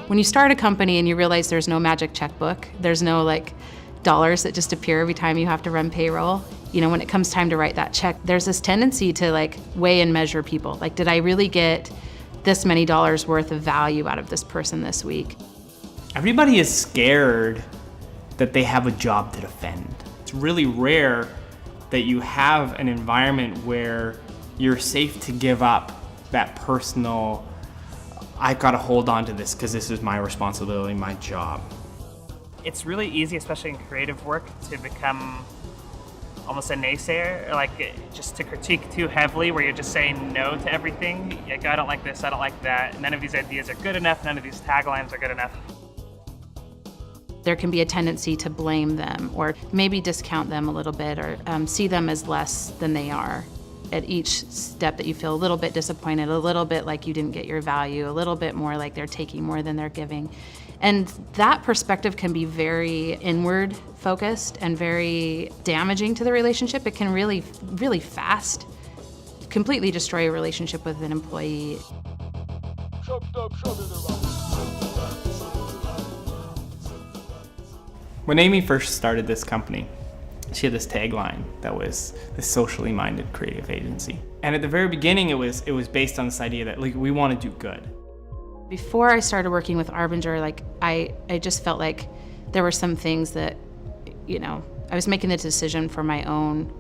When you start a company and you realize there's no magic checkbook, there's no like dollars that just appear every time you have to run payroll, you know, when it comes time to write that check, there's this tendency to like weigh and measure people. Like, did I really get this many dollars worth of value out of this person this week? Everybody is scared that they have a job to defend. It's really rare that you have an environment where you're safe to give up that personal, I've got to hold on to this because this is my responsibility, my job. It's really easy, especially in creative work, to become almost a naysayer, like just to critique too heavily, where you're just saying no to everything. Like, I don't like this, I don't like that. None of these ideas are good enough, none of these taglines are good enough. There can be a tendency to blame them or maybe discount them a little bit or see them as less than they are. At each step that you feel a little bit disappointed, a little bit like you didn't get your value, a little bit more like they're taking more than they're giving. And that perspective can be very inward focused and very damaging to the relationship. It can really, really fast completely destroy a relationship with an employee. When Amy first started this company, she had this tagline that was the socially minded creative agency. And at the very beginning, it was based on this idea that like we want to do good. Before I started working with Arbinger, like I just felt like there were some things that, you know, I was making the decision for my own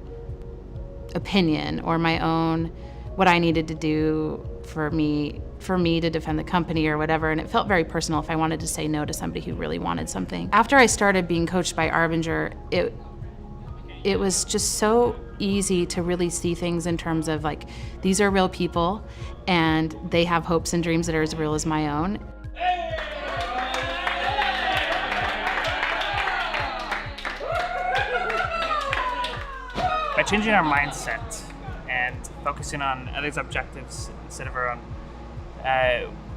opinion or my own, what I needed to do for me to defend the company or whatever, and it felt very personal if I wanted to say no to somebody who really wanted something. After I started being coached by Arbinger, it was just so easy to really see things in terms of like, these are real people and they have hopes and dreams that are as real as my own. By changing our mindset and focusing on others' objectives instead of our own,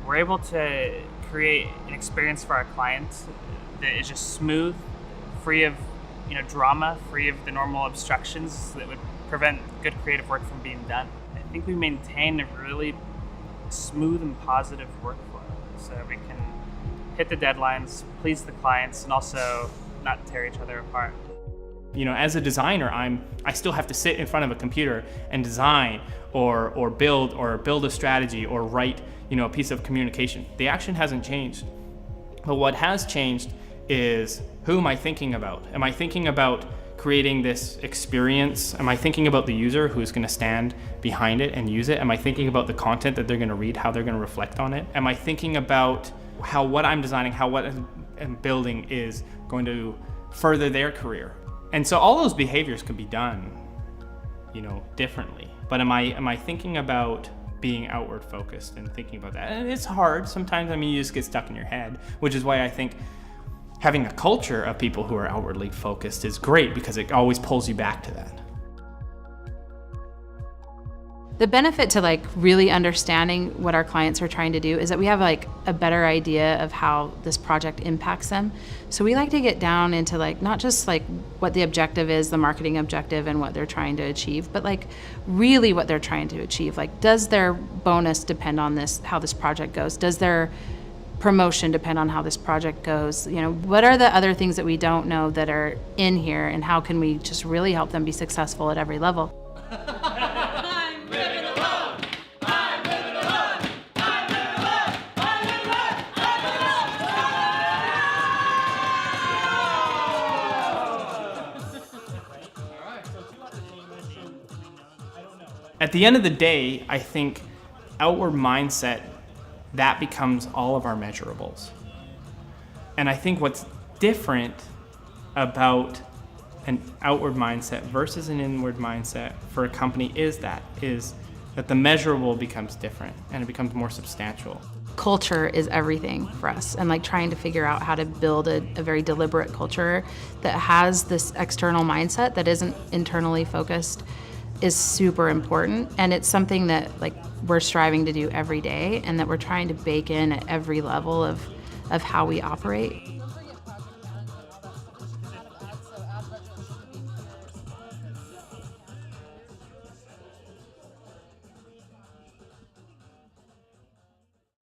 we're able to create an experience for our clients that is just smooth, free of drama, free of the normal obstructions that would prevent good creative work from being done. I think we maintain a really smooth and positive workflow so that we can hit the deadlines, please the clients, and also not tear each other apart. You know, as a designer, I still have to sit in front of a computer and design or build a strategy or write, a piece of communication. The action hasn't changed. But what has changed is, who am I thinking about? Am I thinking about creating this experience? Am I thinking about the user who's going to stand behind it and use it? Am I thinking about the content that they're going to read, how they're going to reflect on it? Am I thinking about how what I'm designing, how what I'm building is going to further their career? And so all those behaviors could be done, differently. But am I thinking about being outward focused and thinking about that? And it's hard sometimes. You just get stuck in your head, which is why I think having a culture of people who are outwardly focused is great, because it always pulls you back to that. The benefit to really understanding what our clients are trying to do is that we have a better idea of how this project impacts them. So we like to get down into not just what the objective is, the marketing objective and what they're trying to achieve, but really what they're trying to achieve. Does their bonus depend on how this project goes? Does their promotion depend on how this project goes? What are the other things that we don't know that are in here, and how can we just really help them be successful at every level? At the end of the day, I think outward mindset, that becomes all of our measurables. And I think what's different about an outward mindset versus an inward mindset for a company is that the measurable becomes different and it becomes more substantial. Culture is everything for us, and trying to figure out how to build a very deliberate culture that has this external mindset that isn't internally focused is super important, and it's something that we're striving to do every day and that we're trying to bake in at every level of how we operate.